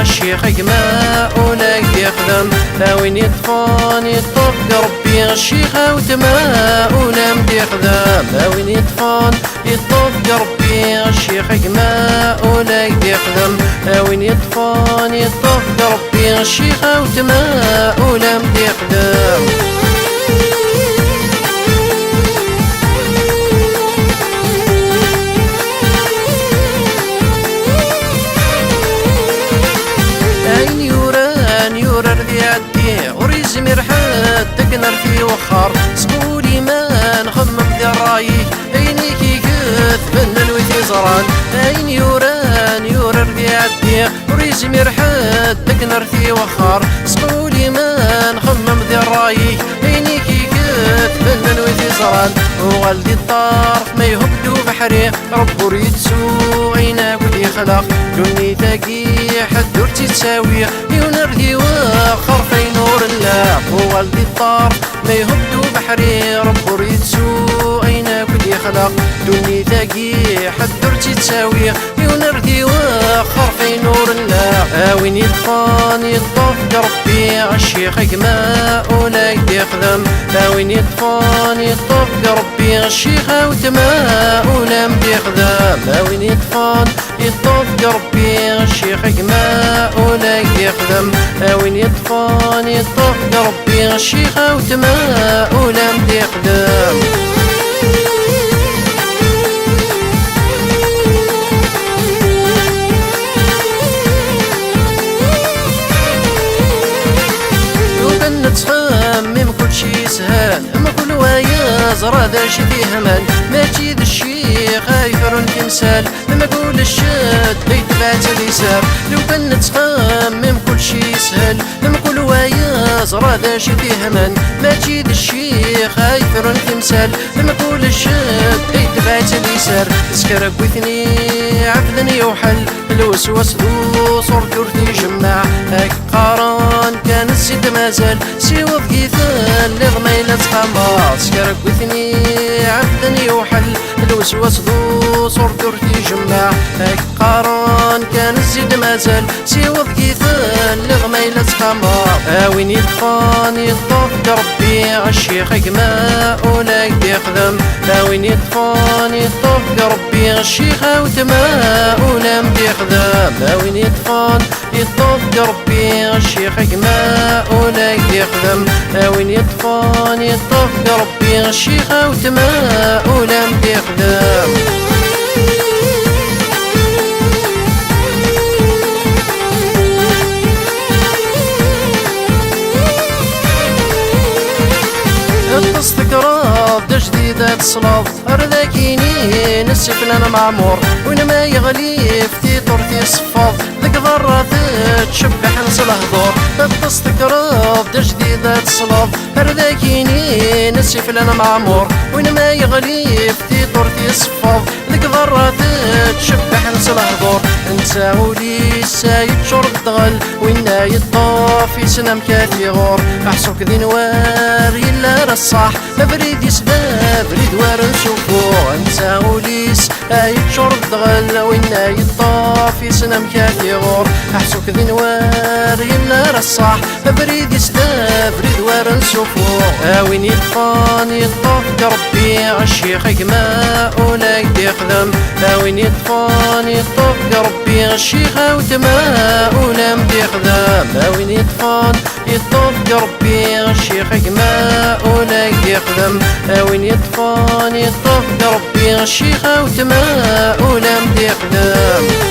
الشيخ ما ولا يخدم وين يطفون يطف ربي الشيخ وتما ولا مدي يخدم وين يطفون يطف ربي الشيخ ما ولا يخدم وين يطفون يطف ربي الشيخ وتما ولا مدي يخدم وريز مرحات تقنر في وخر سقولي ما نخمم ذي الراي عيني كي كتبن الوثي زران عين يوران في عدي وريز مرحات تقنر في وخر سقولي ما نخمم ذي الراي عيني كي كتبن الوثي زران وغلدي الطرف ما يهبدو بحري ربو ريتسو عيناك ودي خلق دوني تاقي حد دورتي تساوي يونر ذي واخر في نور الله وغلدي الطرف ما يهبدو بحري ربو ريتسو عيناك ودي خلق دوني تاقي حد دورتي تساوي يونر ذي واخر في نور الله وين يطفان يطف ربي الشيخ ما ولا يخدم وين يطفان يطف ربي الشيخ وتما ولا مدي يخدم وين يطفان يطف ربي الشيخ ما ولا يخدم وين يطفان يطف ربي الشيخ وتما ولا مدي يخدم تخمم كل شي سهل اما كل ويا زرا ذا شي فيه مال ماشي ذا الشيخ يفرن تمثال لما قول الشد يتبعت اليسار لو كان تخمم كل شي سهل لما كل ويا زرا ذا شي فيه مال ماشي ذا الشيخ يفرن تمثال لما قول الشد يتبعت اليسار سكرك وثني عفلني وحل الوسواس ذو صور دورتي جمع هاك قارن كان السيد مازال سيوض كيثال لغميلة خمار سكرك وثني عبدني وحل الوسواس ذو صور دورتي جمع هاك قارن كان الزيد مازال سيوض كيثال لغميلة خمار وين يطفان يطف ربي الشيخ ما ولا يخدم وين يطفان يطف ربي الشيخ وتما ولا مدي يخدم وين يطفان يطف ربي الشيخ ما ولا يخدم وين يطفان يطف ربي الشيخ وتما ولا مدي يخدم تستقرب دا جديدة تصلب أرذاكيني نسف لنا معمور وين ما يغلي في طرتي صفاض ذك ضرات تشبح نص الهضور تستقرب دا جديدة تصلب أرذاكيني نسف لنا معمور وين ما يغلي في طرتي صفاض ذك ضرات تشبح نص الهضور انت ولي سايد شرب دغل وين يطاف يسنم كاثي غور احسوك ذي نوار يلا الصح بريد يسباب بريد وار نشوفو انت وليس يتشرب دغل وينا يطاف يسنم كاثي غور احسوك ذي نوار يلا الصح بريد يسباب بريد وار نشوفو وين يطفان يطاف ربي الشيخ ما ولا يخدم وين يطفان يطاف ربي الشيخ وتما ولا مدي يخدم وين يطفان يطاف ربي الشيخ ما ولا يخدم وين يطفان يطاف ربي الشيخ وتما ولا مدي يخدم